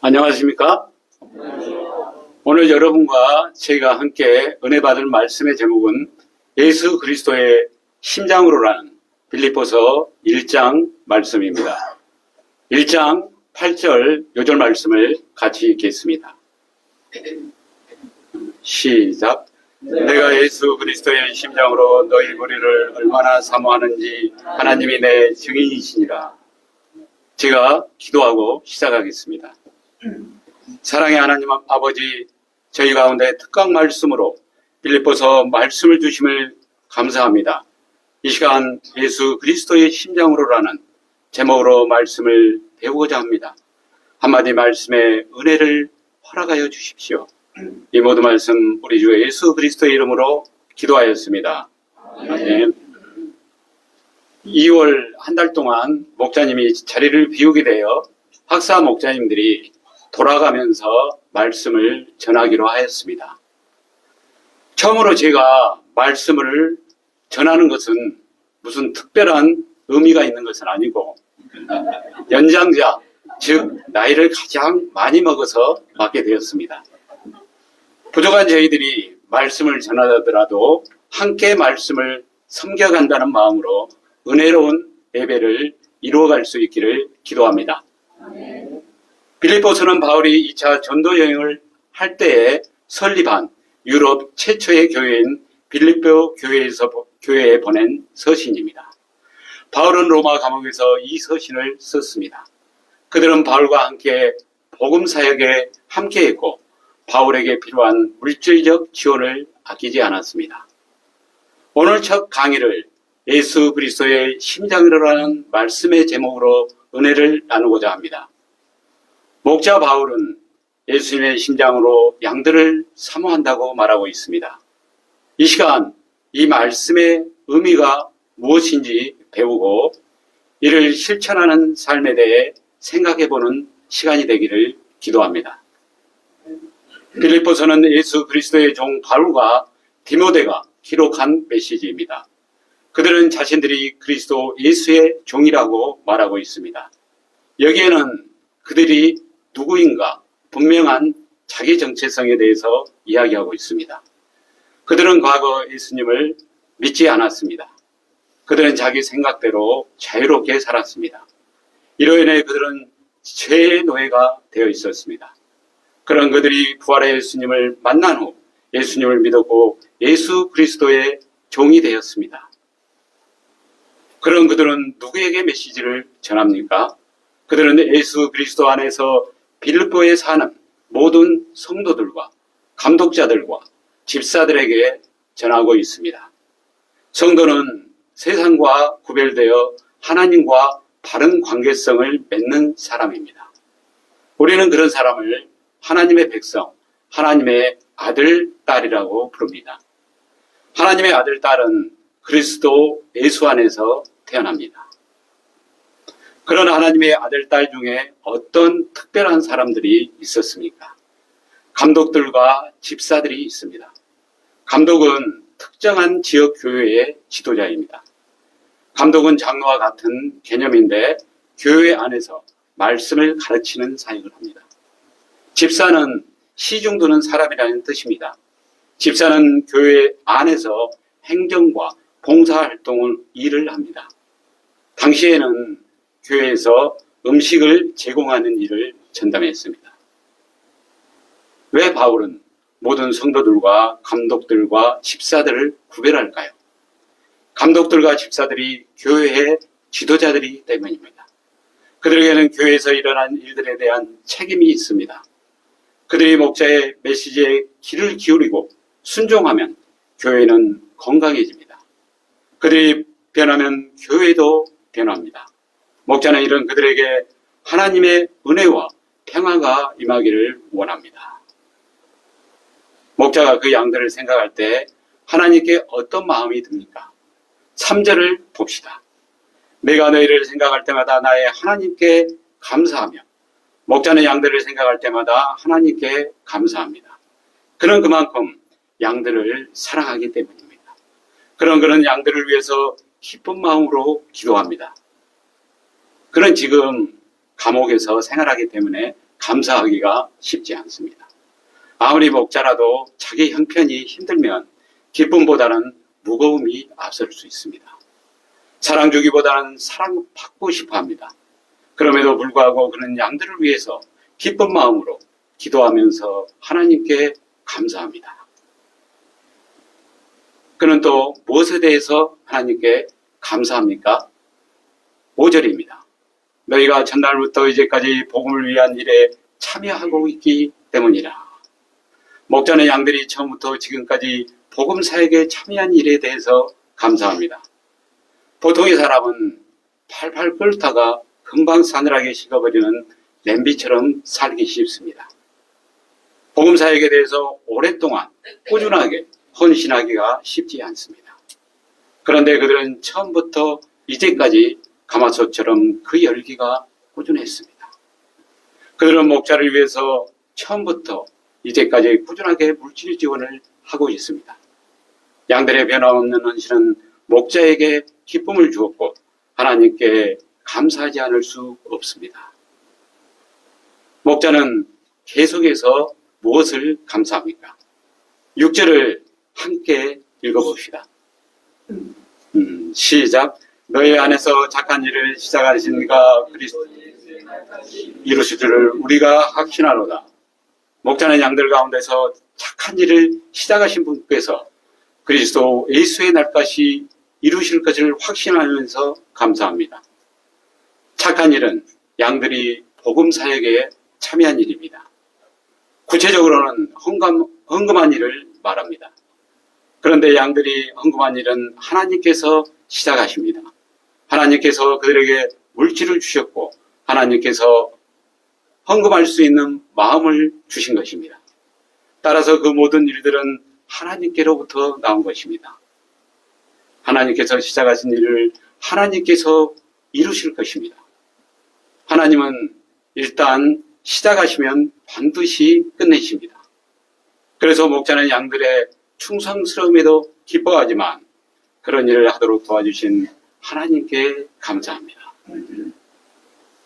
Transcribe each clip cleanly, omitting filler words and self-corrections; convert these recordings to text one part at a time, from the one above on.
안녕하십니까? 오늘 여러분과 저희가 함께 은혜 받을 말씀의 제목은 예수 그리스도의 심장으로라는 빌립보서 1장 말씀입니다. 1장 8절 요절 말씀을 같이 읽겠습니다. 시작. 내가 예수 그리스도의 심장으로 너희 무리를 얼마나 사모하는지 하나님이 내 증인이시니라. 제가 기도하고 시작하겠습니다. 사랑의 하나님 아버지, 저희 가운데 특강 말씀으로 빌립보서 말씀을 주심을 감사합니다. 이 시간 예수 그리스도의 심장으로라는 제목으로 말씀을 배우고자 합니다. 한마디 말씀에 은혜를 허락하여 주십시오. 이 모든 말씀 우리 주 예수 그리스도의 이름으로 기도하였습니다. 아멘. 2월 한 달 동안 목자님이 자리를 비우게 되어 학사 목자님들이 돌아가면서 말씀을 전하기로 하였습니다. 처음으로 제가 말씀을 전하는 것은 무슨 특별한 의미가 있는 것은 아니고 연장자, 즉 나이를 가장 많이 먹어서 맡게 되었습니다. 부족한 저희들이 말씀을 전하더라도 함께 말씀을 섬겨간다는 마음으로 은혜로운 예배를 이루어갈 수 있기를 기도합니다. 빌립보서는 바울이 2차 전도 여행을 할 때에 설립한 유럽 최초의 교회인 빌립보 교회에 보낸 서신입니다. 바울은 로마 감옥에서 이 서신을 썼습니다. 그들은 바울과 함께 복음 사역에 함께했고 바울에게 필요한 물질적 지원을 아끼지 않았습니다. 오늘 첫 강의를 예수 그리스도의 심장이라는 말씀의 제목으로 은혜를 나누고자 합니다. 목자 바울은 예수님의 심장으로 양들을 사모한다고 말하고 있습니다. 이 시간 이 말씀의 의미가 무엇인지 배우고 이를 실천하는 삶에 대해 생각해보는 시간이 되기를 기도합니다. 빌립보서는 예수 그리스도의 종 바울과 디모데가 기록한 메시지입니다. 그들은 자신들이 그리스도 예수의 종이라고 말하고 있습니다. 여기에는 그들이 누구인가 분명한 자기 정체성에 대해서 이야기하고 있습니다. 그들은 과거 예수님을 믿지 않았습니다. 그들은 자기 생각대로 자유롭게 살았습니다. 이로 인해 그들은 죄의 노예가 되어 있었습니다. 그런 그들이 부활의 예수님을 만난 후 예수님을 믿었고 예수 그리스도의 종이 되었습니다. 그런 그들은 누구에게 메시지를 전합니까? 그들은 예수 그리스도 안에서 빌립보에 사는 모든 성도들과 감독자들과 집사들에게 전하고 있습니다. 성도는 세상과 구별되어 하나님과 바른 관계성을 맺는 사람입니다. 우리는 그런 사람을 하나님의 백성, 하나님의 아들, 딸이라고 부릅니다. 하나님의 아들, 딸은 그리스도 예수 안에서 태어납니다. 그런 하나님의 아들, 딸 중에 어떤 특별한 사람들이 있었습니까? 감독들과 집사들이 있습니다. 감독은 특정한 지역 교회의 지도자입니다. 감독은 장로와 같은 개념인데 교회 안에서 말씀을 가르치는 사역을 합니다. 집사는 시중 두는 사람이라는 뜻입니다. 집사는 교회 안에서 행정과 봉사활동을 일을 합니다. 당시에는 교회에서 음식을 제공하는 일을 전담했습니다. 왜 바울은 모든 성도들과 감독들과 집사들을 구별할까요? 감독들과 집사들이 교회의 지도자들이기 때문입니다. 그들에게는 교회에서 일어난 일들에 대한 책임이 있습니다. 그들이 목자의 메시지에 귀를 기울이고 순종하면 교회는 건강해집니다. 그들이 변하면 교회도 변합니다. 목자는 이런 그들에게 하나님의 은혜와 평화가 임하기를 원합니다. 목자가 그 양들을 생각할 때 하나님께 어떤 마음이 듭니까? 3절을 봅시다. 내가 너희를 생각할 때마다 나의 하나님께 감사하며 목자는 양들을 생각할 때마다 하나님께 감사합니다. 그는 그만큼 양들을 사랑하기 때문입니다. 그런 양들을 위해서 기쁜 마음으로 기도합니다. 그는 지금 감옥에서 생활하기 때문에 감사하기가 쉽지 않습니다. 아무리 목자라도 자기 형편이 힘들면 기쁨보다는 무거움이 앞설 수 있습니다. 사랑 주기보다는 사랑받고 싶어 합니다. 그럼에도 불구하고 그는 양들을 위해서 기쁜 마음으로 기도하면서 하나님께 감사합니다. 그는 또 무엇에 대해서 하나님께 감사합니까? 5절입니다. 너희가 전날부터 이제까지 복음을 위한 일에 참여하고 있기 때문이라. 목자는 양들이 처음부터 지금까지 복음 사역에 참여한 일에 대해서 감사합니다. 보통의 사람은 팔팔 끓다가 금방 싸늘하게 식어버리는 냄비처럼 살기 쉽습니다. 복음 사역에 대해서 오랫동안 꾸준하게 헌신하기가 쉽지 않습니다. 그런데 그들은 처음부터 이제까지 가마솥처럼 그 열기가 꾸준했습니다. 그들은 목자를 위해서 처음부터 이제까지 꾸준하게 물질 지원을 하고 있습니다. 양들의 변함없는 헌신은 목자에게 기쁨을 주었고 하나님께 감사하지 않을 수 없습니다. 목자는 계속해서 무엇을 감사합니까? 6절을 함께 읽어봅시다. 시작. 너희 안에서 착한 일을 시작하신 이가 그리스도 이루실 줄을 우리가 확신하노다. 목자는 양들 가운데서 착한 일을 시작하신 분께서 그리스도 예수의 날까지 이루실 것을 확신하면서 감사합니다. 착한 일은 양들이 복음 사역에 참여한 일입니다. 구체적으로는 헌금한 일을 말합니다. 그런데 양들이 헌금한 일은 하나님께서 시작하십니다. 하나님께서 그들에게 물질을 주셨고 하나님께서 헌금할 수 있는 마음을 주신 것입니다. 따라서 그 모든 일들은 하나님께로부터 나온 것입니다. 하나님께서 시작하신 일을 하나님께서 이루실 것입니다. 하나님은 일단 시작하시면 반드시 끝내십니다. 그래서 목자는 양들의 충성스러움에도 기뻐하지만 그런 일을 하도록 도와주신 하나님께 감사합니다.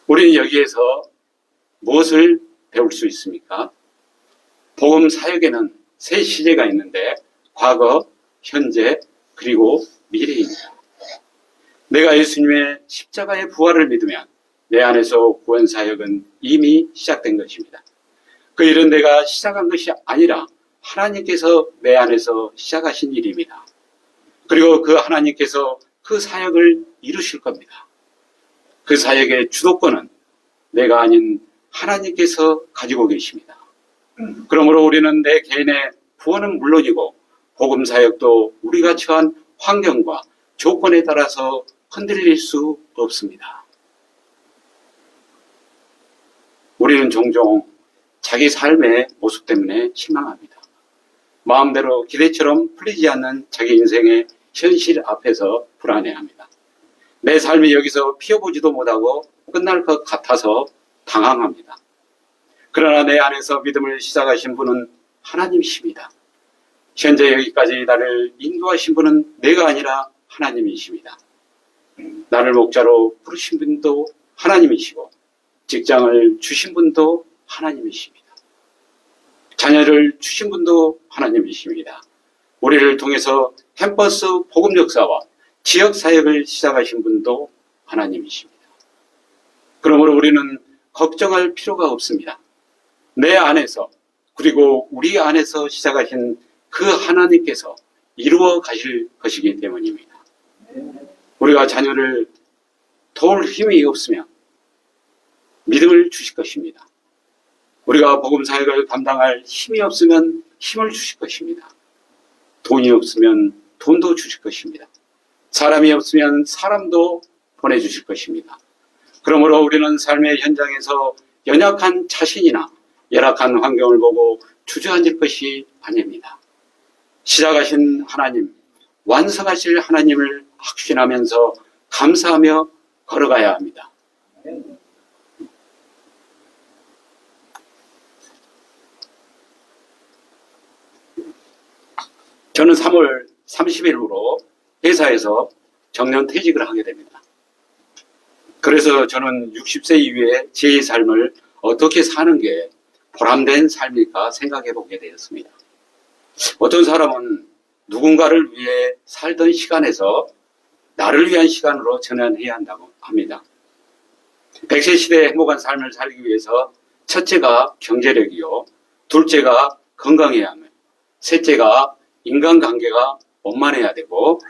우리는 여기에서 무엇을 배울 수 있습니까? 복음 사역에는 세 시제가 있는데 과거, 현재, 그리고 미래입니다. 내가 예수님의 십자가의 부활을 믿으면 내 안에서 구원 사역은 이미 시작된 것입니다. 그 일은 내가 시작한 것이 아니라 하나님께서 내 안에서 시작하신 일입니다. 그리고 그 하나님께서 그 사역을 이루실 겁니다. 그 사역의 주도권은 내가 아닌 하나님께서 가지고 계십니다. 그러므로 우리는 내 개인의 구원은 물론이고 복음 사역도 우리가 처한 환경과 조건에 따라서 흔들릴 수 없습니다. 우리는 종종 자기 삶의 모습 때문에 실망합니다. 마음대로 기대처럼 풀리지 않는 자기 인생의 현실 앞에서 불안해합니다. 내 삶이 여기서 피어보지도 못하고 끝날 것 같아서 당황합니다. 그러나 내 안에서 믿음을 시작하신 분은 하나님이십니다. 현재 여기까지 나를 인도하신 분은 내가 아니라 하나님이십니다. 나를 목자로 부르신 분도 하나님이시고 직장을 주신 분도 하나님이십니다. 자녀를 주신 분도 하나님이십니다. 우리를 통해서 캠퍼스 복음 역사와 지역 사역을 시작하신 분도 하나님이십니다. 그러므로 우리는 걱정할 필요가 없습니다. 내 안에서 그리고 우리 안에서 시작하신 그 하나님께서 이루어 가실 것이기 때문입니다. 우리가 자녀를 도울 힘이 없으면 믿음을 주실 것입니다. 우리가 복음 사역을 감당할 힘이 없으면 힘을 주실 것입니다. 돈이 없으면 돈도 주실 것입니다. 사람이 없으면 사람도 보내주실 것입니다. 그러므로 우리는 삶의 현장에서 연약한 자신이나 열악한 환경을 보고 주저앉을 것이 아닙니다. 시작하신 하나님, 완성하실 하나님을 확신하면서 감사하며 걸어가야 합니다. 저는 3월 30일부로 회사에서 정년 퇴직을 하게 됩니다. 그래서 저는 60세 이후에 제 삶을 어떻게 사는 게 보람된 삶일까 생각해 보게 되었습니다. 어떤 사람은 누군가를 위해 살던 시간에서 나를 위한 시간으로 전환해야 한다고 합니다. 100세 시대의 행복한 삶을 살기 위해서 첫째가 경제력이요, 둘째가 건강해야 하며, 셋째가 인간관계가 원만해야 되고,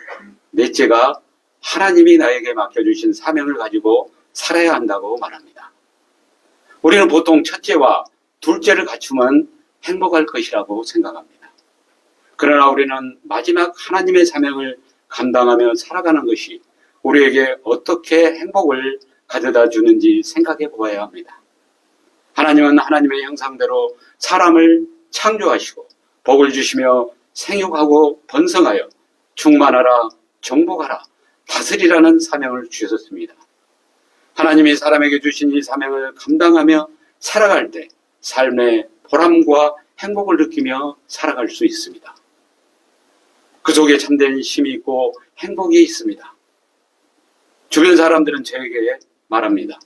넷째가 하나님이 나에게 맡겨주신 사명을 가지고 살아야 한다고 말합니다. 우리는 보통 첫째와 둘째를 갖추면 행복할 것이라고 생각합니다. 그러나 우리는 마지막 하나님의 사명을 감당하며 살아가는 것이 우리에게 어떻게 행복을 가져다 주는지 생각해 보아야 합니다. 하나님은 하나님의 형상대로 사람을 창조하시고 복을 주시며 생육하고 번성하여 충만하라, 정복하라, 다스리라는 사명을 주셨습니다. 하나님이 사람에게 주신 이 사명을 감당하며 살아갈 때 삶의 보람과 행복을 느끼며 살아갈 수 있습니다. 그 속에 참된 힘이 있고 행복이 있습니다. 주변 사람들은 저에게 말합니다.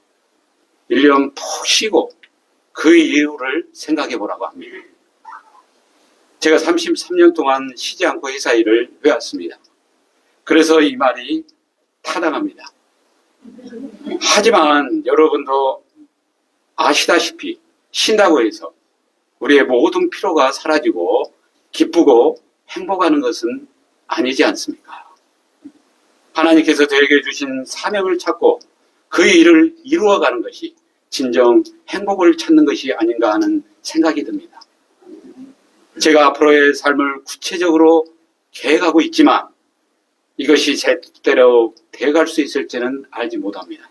1년 푹 쉬고 그 이유를 생각해 보라고 합니다. 제가 33년 동안 쉬지 않고 회사 일을 해왔습니다. 그래서 이 말이 타당합니다. 하지만 여러분도 아시다시피 쉰다고 해서 우리의 모든 피로가 사라지고 기쁘고 행복하는 것은 아니지 않습니까? 하나님께서 저에게 주신 사명을 찾고 그 일을 이루어가는 것이 진정 행복을 찾는 것이 아닌가 하는 생각이 듭니다. 제가 앞으로의 삶을 구체적으로 계획하고 있지만 이것이 제 뜻대로 되어갈 수 있을지는 알지 못합니다.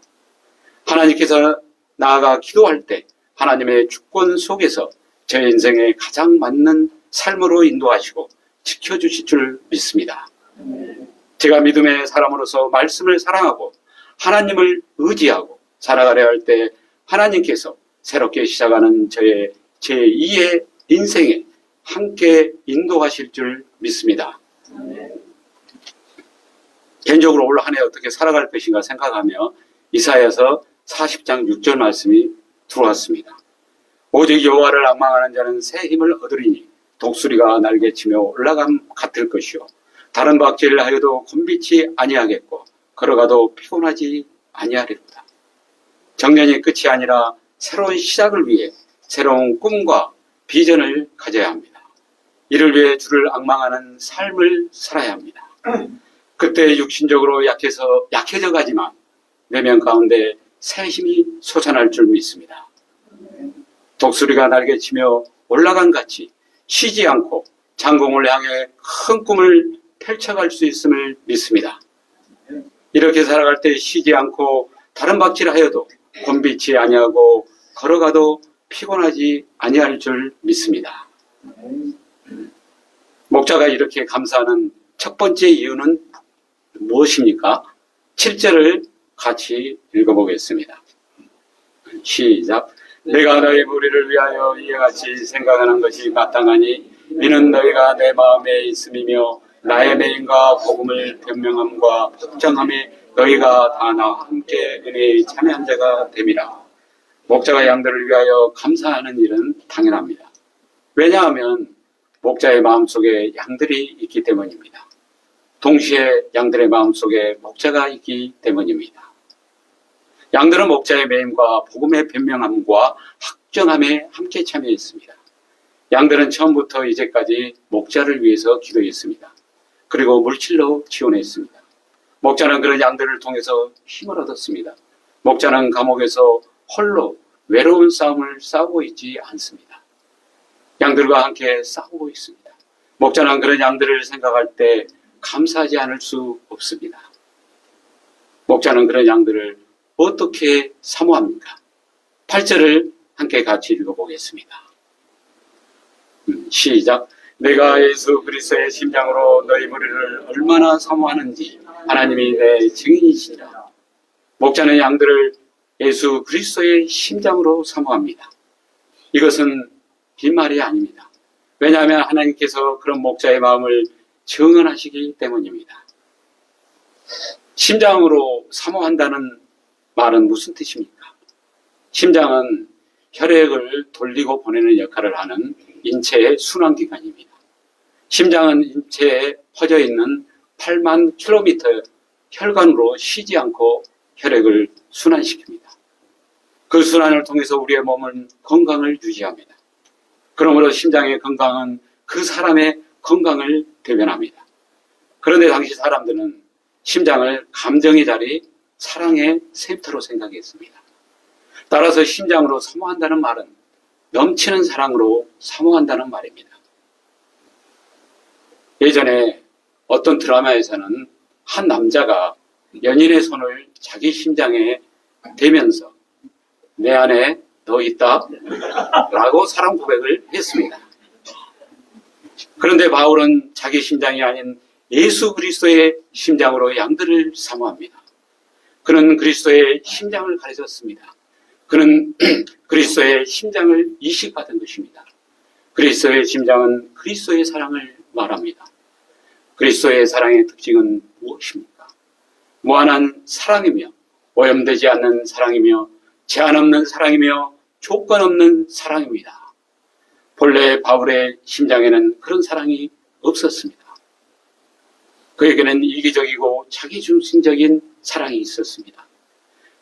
하나님께서 나아가 기도할 때 하나님의 주권 속에서 제 인생에 가장 맞는 삶으로 인도하시고 지켜주실 줄 믿습니다. 제가 믿음의 사람으로서 말씀을 사랑하고 하나님을 의지하고 살아가려 할 때 하나님께서 새롭게 시작하는 저의 제2의 인생에 함께 인도하실 줄 믿습니다. 개인적으로 올 한 해 어떻게 살아갈 것인가 생각하며 이사야서 40장 6절 말씀이 들어왔습니다. 오직 여호와를 앙망하는 자는 새 힘을 얻으리니 독수리가 날개치며 올라감 같을 것이요 다른 박질을 하여도 곤비치 아니하겠고 걸어가도 피곤하지 아니하리로다. 정년이 끝이 아니라 새로운 시작을 위해 새로운 꿈과 비전을 가져야 합니다. 이를 위해 주를 앙망하는 삶을 살아야 합니다. 그때 육신적으로 약해져 가지만 내면 가운데 새 힘이 솟아날 줄 믿습니다. 독수리가 날개치며 올라간 같이 쉬지 않고 장공을 향해 큰 꿈을 펼쳐갈 수 있음을 믿습니다. 이렇게 살아갈 때 쉬지 않고 다른 박질하여도 곤비치 아니하고 걸어가도 피곤하지 아니할 줄 믿습니다. 목자가 이렇게 감사하는 첫 번째 이유는 무엇입니까? 7절을 같이 읽어보겠습니다. 시작. 내가 너희 무리를 위하여 이와 같이 생각하는 것이 마땅하니 이는 너희가 내 마음에 있음이며 나의 매임과 복음을 변명함과 확정함에 너희가 다 나와 함께 은혜에 참여한 자가 됨이라. 목자가 양들을 위하여 감사하는 일은 당연합니다. 왜냐하면 목자의 마음속에 양들이 있기 때문입니다. 동시에 양들의 마음속에 목자가 있기 때문입니다. 양들은 목자의 매임과 복음의 변명함과 확정함에 함께 참여했습니다. 양들은 처음부터 이제까지 목자를 위해서 기도했습니다. 그리고 물질로 지원했습니다. 목자는 그런 양들을 통해서 힘을 얻었습니다. 목자는 감옥에서 홀로 외로운 싸움을 싸우고 있지 않습니다. 양들과 함께 싸우고 있습니다. 목자는 그런 양들을 생각할 때 감사하지 않을 수 없습니다. 목자는 그런 양들을 어떻게 사모합니까? 8절을 함께 같이 읽어보겠습니다. 시작. 내가 예수 그리스도의 심장으로 너희 무리를 얼마나 사모하는지 하나님이 내 증인이시니라. 목자는 양들을 예수 그리스도의 심장으로 사모합니다. 이것은 빈말이 아닙니다. 왜냐하면 하나님께서 그런 목자의 마음을 증언하시기 때문입니다. 심장으로 사모한다는 말은 무슨 뜻입니까? 심장은 혈액을 돌리고 보내는 역할을 하는 인체의 순환기관입니다. 심장은 인체에 퍼져 있는 8만 킬로미터 혈관으로 쉬지 않고 혈액을 순환시킵니다. 그 순환을 통해서 우리의 몸은 건강을 유지합니다. 그러므로 심장의 건강은 그 사람의 건강을 대변합니다. 그런데 당시 사람들은 심장을 감정의 자리, 사랑의 샘터로 생각했습니다. 따라서 심장으로 사모한다는 말은 넘치는 사랑으로 사모한다는 말입니다. 예전에 어떤 드라마에서는 한 남자가 연인의 손을 자기 심장에 대면서 내 안에 너 있다 라고 사랑 고백을 했습니다. 그런데 바울은 자기 심장이 아닌 예수 그리스도의 심장으로 양들을 사모합니다. 그는 그리스도의 심장을 가르쳤습니다. 그는 그리스도의 심장을 이식받은 것입니다. 그리스도의 심장은 그리스도의 사랑을 말합니다. 그리스도의 사랑의 특징은 무엇입니까? 무한한 사랑이며 오염되지 않는 사랑이며 제한 없는 사랑이며 조건 없는 사랑입니다. 본래 바울의 심장에는 그런 사랑이 없었습니다. 그에게는 이기적이고 자기중심적인 사랑이 있었습니다.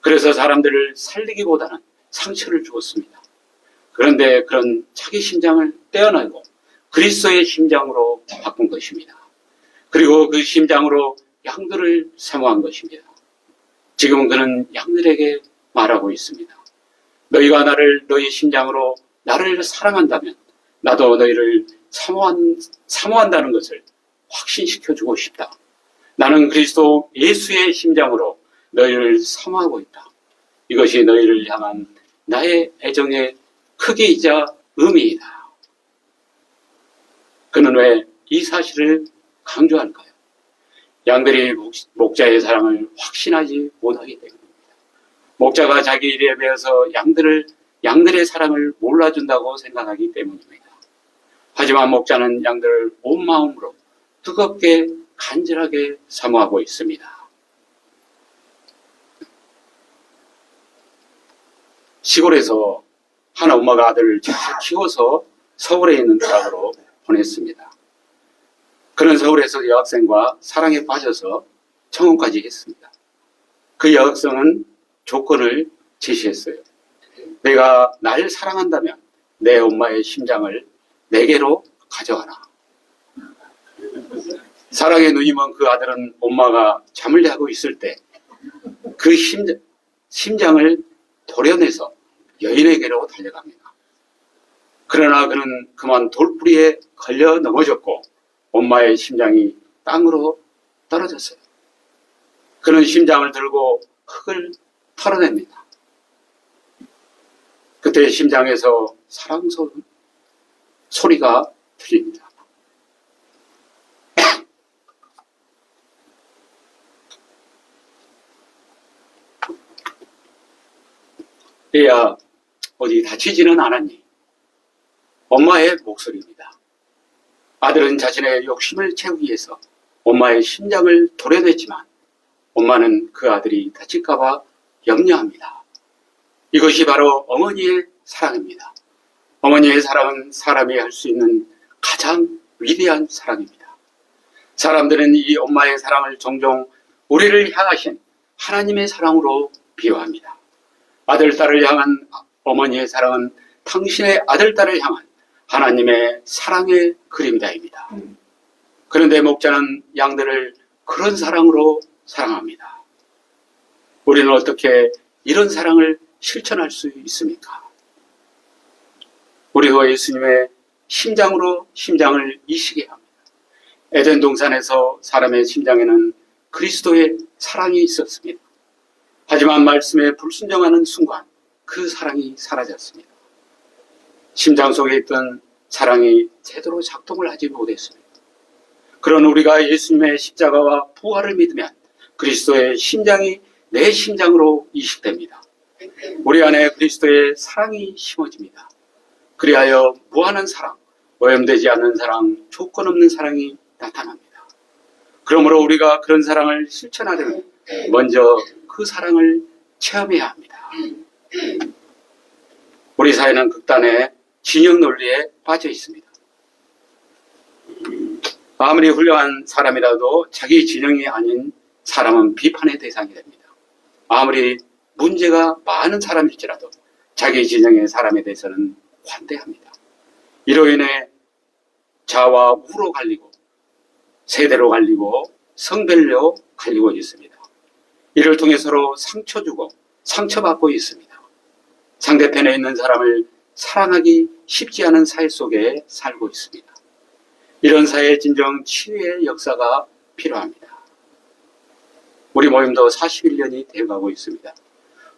그래서 사람들을 살리기보다는 상처를 주었습니다. 그런데 그런 자기 심장을 떼어내고 그리스도의 심장으로 바꾼 것입니다. 그리고 그 심장으로 양들을 사모한 것입니다. 지금은 그는 양들에게 말하고 있습니다. 너희가 나를 너희 심장으로 나를 사랑한다면 나도 너희를 사모한다는 것을 확신시켜주고 싶다. 나는 그리스도 예수의 심장으로 너희를 사모하고 있다. 이것이 너희를 향한 나의 애정의 크기이자 의미이다. 그는 왜 이 사실을 강조할까요? 양들이 목자의 사랑을 확신하지 못하기 때문입니다. 목자가 자기 일에 배워서 양들의 사랑을 몰라준다고 생각하기 때문입니다. 하지만 목자는 양들을 온 마음으로 뜨겁게 간절하게 사모하고 있습니다. 시골에서 한 엄마가 아들을 잘 키워서 서울에 있는 대학으로 보냈습니다. 그는 서울에서 여학생과 사랑에 빠져서 청혼까지 했습니다. 그 여학생은 조건을 제시했어요. 내가 날 사랑한다면 내 엄마의 심장을 내게로 가져와라. 사랑의 누이먼 그 아들은 엄마가 잠을 자고 있을 때 그 심장을 도려내서 여인에게로 달려갑니다. 그러나 그는 그만 돌뿌리에 걸려 넘어졌고 엄마의 심장이 땅으로 떨어졌어요. 그는 심장을 들고 흙을 털어냅니다. 그때 심장에서 사랑 소리가 들립니다. 얘야, 어디 다치지는 않았니? 엄마의 목소리입니다. 아들은 자신의 욕심을 채우기 위해서 엄마의 심장을 도려냈지만 엄마는 그 아들이 다칠까봐 염려합니다. 이것이 바로 어머니의 사랑입니다. 어머니의 사랑은 사람이 할 수 있는 가장 위대한 사랑입니다. 사람들은 이 엄마의 사랑을 종종 우리를 향하신 하나님의 사랑으로 비유합니다. 아들, 딸을 향한 어머니의 사랑은 당신의 아들, 딸을 향한 하나님의 사랑의 그림자입니다. 그런데 목자는 양들을 그런 사랑으로 사랑합니다. 우리는 어떻게 이런 사랑을 실천할 수 있습니까? 우리도 예수님의 심장으로 심장을 이시게 합니다. 에덴 동산에서 사람의 심장에는 그리스도의 사랑이 있었습니다. 하지만 말씀에 불순종하는 순간 그 사랑이 사라졌습니다. 심장 속에 있던 사랑이 제대로 작동을 하지 못했습니다. 그런 우리가 예수님의 십자가와 부활을 믿으면 그리스도의 심장이 내 심장으로 이식됩니다. 우리 안에 그리스도의 사랑이 심어집니다. 그리하여 무한한 사랑, 오염되지 않는 사랑, 조건 없는 사랑이 나타납니다. 그러므로 우리가 그런 사랑을 실천하려면 먼저 그 사랑을 체험해야 합니다. 우리 사회는 극단의 진영 논리에 빠져 있습니다. 아무리 훌륭한 사람이라도 자기 진영이 아닌 사람은 비판의 대상이 됩니다. 아무리 문제가 많은 사람일지라도 자기 진영의 사람에 대해서는 관대합니다. 이로 인해 좌와 우로 갈리고 세대로 갈리고 성별로 갈리고 있습니다. 이를 통해 서로 상처 주고 상처받고 있습니다. 상대편에 있는 사람을 사랑하기 쉽지 않은 사회 속에 살고 있습니다. 이런 사회의 진정 치유의 역사가 필요합니다. 우리 모임도 41년이 되어가고 있습니다.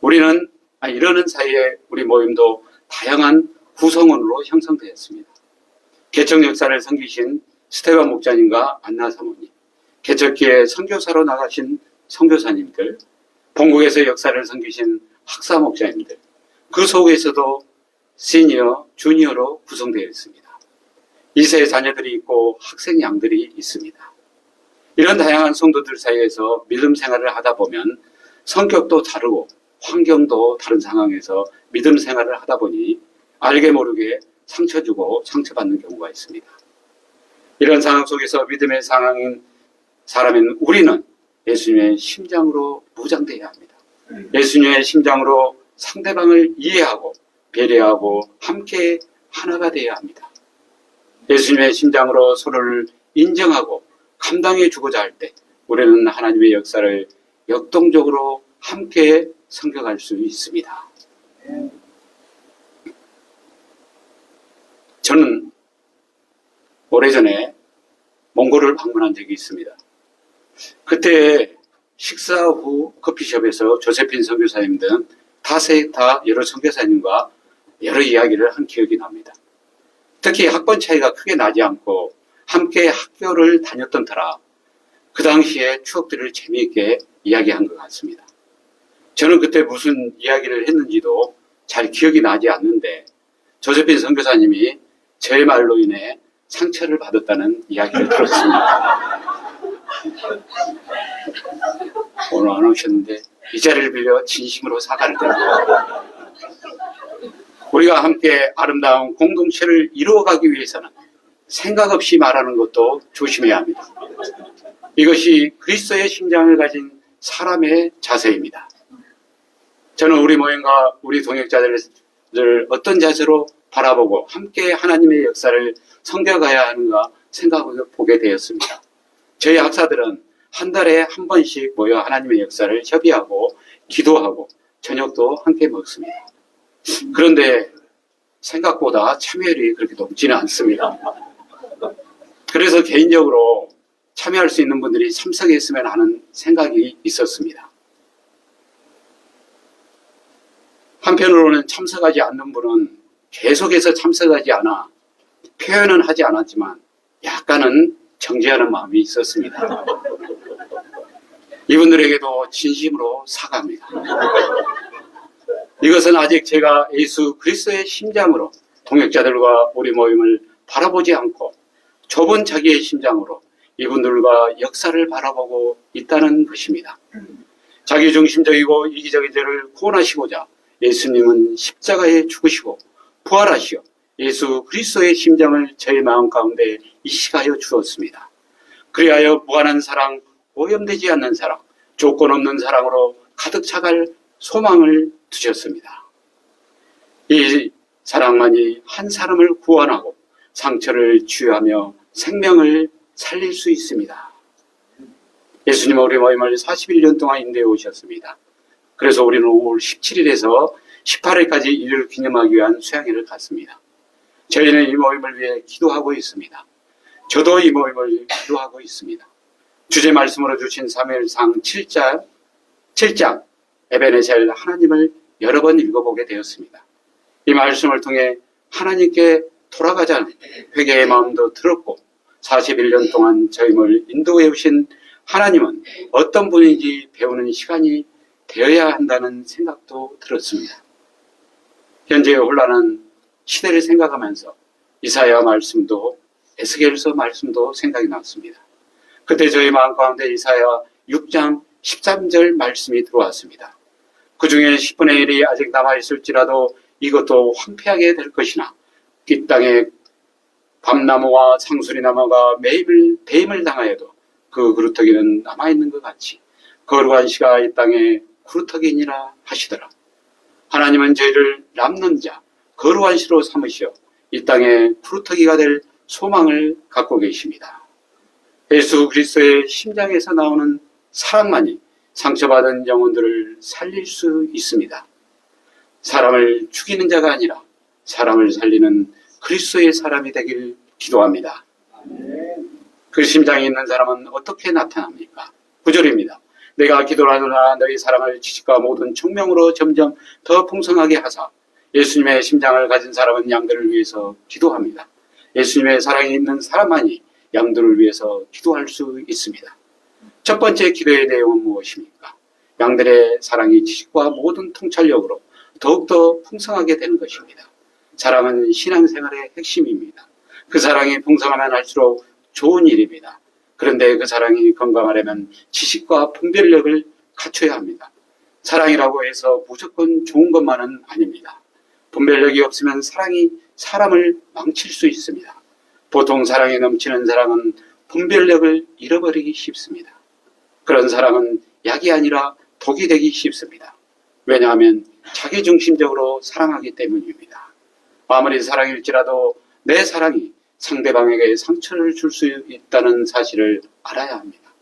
이러는 사이에 우리 모임도 다양한 구성원으로 형성되었습니다. 개척 역사를 섬기신 스테반 목자님과 안나 사모님, 개척기에 선교사로 나가신 선교사님들, 본국에서 역사를 섬기신 학사 목자님들, 그 속에서도 시니어, 주니어로 구성되어 있습니다. 2세 자녀들이 있고 학생 양들이 있습니다. 이런 다양한 성도들 사이에서 믿음 생활을 하다 보면 성격도 다르고 환경도 다른 상황에서 믿음 생활을 하다 보니 알게 모르게 상처 주고 상처받는 경우가 있습니다. 이런 상황 속에서 믿음의 상황인 사람인 우리는 예수님의 심장으로 무장되어야 합니다. 예수님의 심장으로 상대방을 이해하고 배려하고 함께 하나가 되어야 합니다. 예수님의 심장으로 서로를 인정하고 감당해 주고자 할 때 우리는 하나님의 역사를 역동적으로 함께 섬겨갈 수 있습니다. 저는 오래전에 몽골을 방문한 적이 있습니다. 그때 식사 후 커피숍에서 조세핀 선교사님 등 다 여러 선교사님과 여러 이야기를 한 기억이 납니다. 특히 학번 차이가 크게 나지 않고 함께 학교를 다녔던 터라 그 당시에 추억들을 재미있게 이야기한 것 같습니다. 저는 그때 무슨 이야기를 했는지도 잘 기억이 나지 않는데 조세핀 선교사님이 제 말로 인해 상처를 받았다는 이야기를 들었습니다. 오늘 안 오셨는데 이 자리를 빌려 진심으로 사과를 드립니다. 우리가 함께 아름다운 공동체를 이루어가기 위해서는 생각 없이 말하는 것도 조심해야 합니다. 이것이 그리스도의 심장을 가진 사람의 자세입니다. 저는 우리 모임과 우리 동역자들을 어떤 자세로 바라보고 함께 하나님의 역사를 섬겨가야 하는가 생각해 보게 되었습니다. 저희 학사들은 한 달에 한 번씩 모여 하나님의 역사를 협의하고 기도하고 저녁도 함께 먹습니다. 그런데 생각보다 참여율이 그렇게 높지는 않습니다. 그래서 개인적으로 참여할 수 있는 분들이 참석했으면 하는 생각이 있었습니다. 한편으로는 참석하지 않는 분은 계속해서 참석하지 않아 표현은 하지 않았지만 약간은 정죄하는 마음이 있었습니다. 이분들에게도 진심으로 사과합니다. 이것은 아직 제가 예수 그리스도의 심장으로 동역자들과 우리 모임을 바라보지 않고 좁은 자기의 심장으로 이분들과 역사를 바라보고 있다는 것입니다. 자기중심적이고 이기적인 죄를 구원하시고자 예수님은 십자가에 죽으시고 부활하시어 예수 그리스도의 심장을 저의 마음 가운데 이식하여 주었습니다. 그리하여 무한한 사랑, 오염되지 않는 사랑, 조건 없는 사랑으로 가득 차갈 소망을 두셨습니다. 이 사랑만이 한 사람을 구원하고 상처를 치유하며 생명을 살릴 수 있습니다. 예수님은 우리 모임을 41년 동안 인도해 오셨습니다. 그래서 우리는 5월 17일에서 18일까지 이를 기념하기 위한 수양회를 갔습니다. 저희는 이 모임을 위해 기도하고 있습니다. 저도 이 모임을 기도하고 있습니다. 주제 말씀으로 주신 사무엘상 7장 에베네셀 하나님을 여러 번 읽어보게 되었습니다. 이 말씀을 통해 하나님께 돌아가자는 회개의 마음도 들었고 41년 동안 저희를 인도해 오신 하나님은 어떤 분인지 배우는 시간이 되어야 한다는 생각도 들었습니다. 현재의 혼란한 시대를 생각하면서 이사야 말씀도 에스겔서 말씀도 생각이 났습니다. 그때 저희 마음 가운데 이사야 6장 13절 말씀이 들어왔습니다. 그 중에 10분의 1이 아직 남아있을지라도 이것도 황폐하게 될 것이나 이 땅에 밤나무와 상수리나무가 매일 뱀을 당하여도 그 그루터기는 남아있는 것 같이 거룩한 시가 이 땅에 그루터기니라 하시더라. 하나님은 저희를 남는 자 거룩한 시로 삼으시어 이 땅에 그루터기가 될 소망을 갖고 계십니다. 예수 그리스도의 심장에서 나오는 사랑만이 상처받은 영혼들을 살릴 수 있습니다. 사람을 죽이는 자가 아니라 사람을 살리는 그리스도의 사람이 되길 기도합니다. 그 심장이 있는 사람은 어떻게 나타납니까? 9절입니다. 내가 기도를 하노라 너희 사랑을 지식과 모든 총명으로 점점 더 풍성하게 하사. 예수님의 심장을 가진 사람은 양들을 위해서 기도합니다. 예수님의 사랑이 있는 사람만이 양들을 위해서 기도할 수 있습니다. 첫 번째 기도의 내용은 무엇입니까? 양들의 사랑이 지식과 모든 통찰력으로 더욱더 풍성하게 되는 것입니다. 사랑은 신앙생활의 핵심입니다. 그 사랑이 풍성하면 할수록 좋은 일입니다. 그런데 그 사랑이 건강하려면 지식과 분별력을 갖춰야 합니다. 사랑이라고 해서 무조건 좋은 것만은 아닙니다. 분별력이 없으면 사랑이 사람을 망칠 수 있습니다. 보통 사랑이 넘치는 사람은 분별력을 잃어버리기 쉽습니다. 그런 사랑은 약이 아니라 독이 되기 쉽습니다. 왜냐하면 자기중심적으로 사랑하기 때문입니다. 아무리 사랑일지라도 내 사랑이 상대방에게 상처를 줄 수 있다는 사실을 알아야 합니다.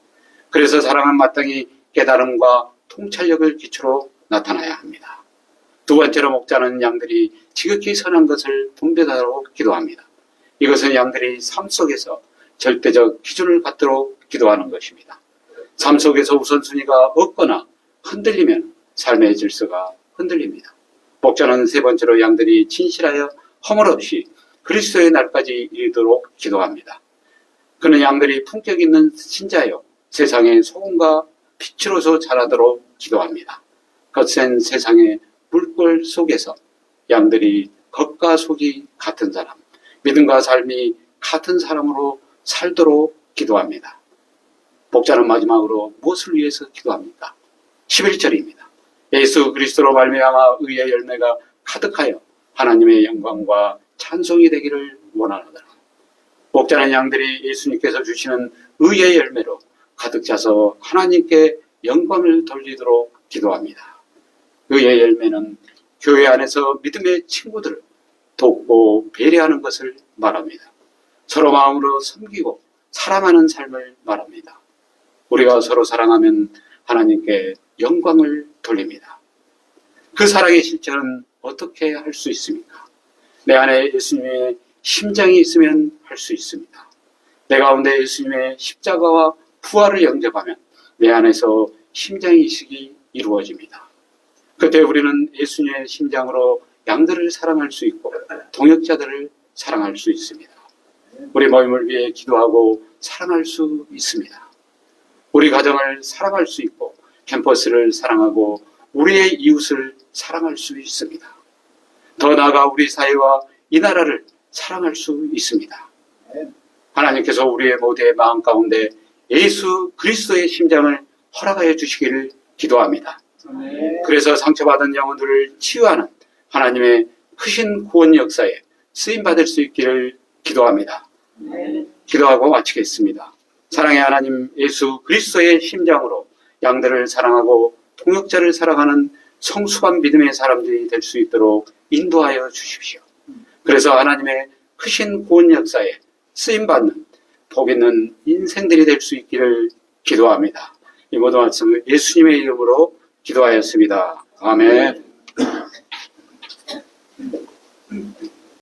그래서 사랑은 마땅히 깨달음과 통찰력을 기초로 나타나야 합니다. 두 번째로 목자는 양들이 지극히 선한 것을 분별하도록 기도합니다. 이것은 양들이 삶 속에서 절대적 기준을 갖도록 기도하는 것입니다. 삶 속에서 우선순위가 없거나 흔들리면 삶의 질서가 흔들립니다. 목자는 세 번째로 양들이 진실하여 허물 없이 그리스도의 날까지 이르도록 기도합니다. 그는 양들이 품격 있는 신자여 세상의 소금과 빛으로서 자라도록 기도합니다. 거센 세상의 물결 속에서 양들이 겉과 속이 같은 사람, 믿음과 삶이 같은 사람으로 살도록 기도합니다. 목자는 마지막으로 무엇을 위해서 기도합니까? 11절입니다. 예수 그리스도로 말미암아 의의 열매가 가득하여 하나님의 영광과 찬송이 되기를 원하노라. 목자는 양들이 예수님께서 주시는 의의 열매로 가득 차서 하나님께 영광을 돌리도록 기도합니다. 의의 열매는 교회 안에서 믿음의 친구들을 돕고 배려하는 것을 말합니다. 서로 마음으로 섬기고 사랑하는 삶을 말합니다. 우리가 서로 사랑하면 하나님께 영광을 돌립니다. 그 사랑의 실천은 어떻게 할 수 있습니까? 내 안에 예수님의 심장이 있으면 할 수 있습니다. 내 가운데 예수님의 십자가와 부활을 영접하면 내 안에서 심장이식이 이루어집니다. 그때 우리는 예수님의 심장으로 양들을 사랑할 수 있고 동역자들을 사랑할 수 있습니다. 우리 모임을 위해 기도하고 사랑할 수 있습니다. 우리 가정을 사랑할 수 있고 캠퍼스를 사랑하고 우리의 이웃을 사랑할 수 있습니다. 더 나아가 우리 사회와 이 나라를 사랑할 수 있습니다. 하나님께서 우리의 모두의 마음 가운데 예수 그리스도의 심장을 허락하여 주시기를 기도합니다. 그래서 상처받은 영혼들을 치유하는 하나님의 크신 구원 역사에 쓰임받을 수 있기를 기도합니다. 기도하고 마치겠습니다. 사랑의 하나님 예수 그리스도의 심장으로 양들을 사랑하고 동역자를 사랑하는 성숙한 믿음의 사람들이 될 수 있도록 인도하여 주십시오. 그래서 하나님의 크신 구원 역사에 쓰임받는 복 있는 인생들이 될 수 있기를 기도합니다. 이 모든 말씀을 예수님의 이름으로 기도하였습니다. 아멘.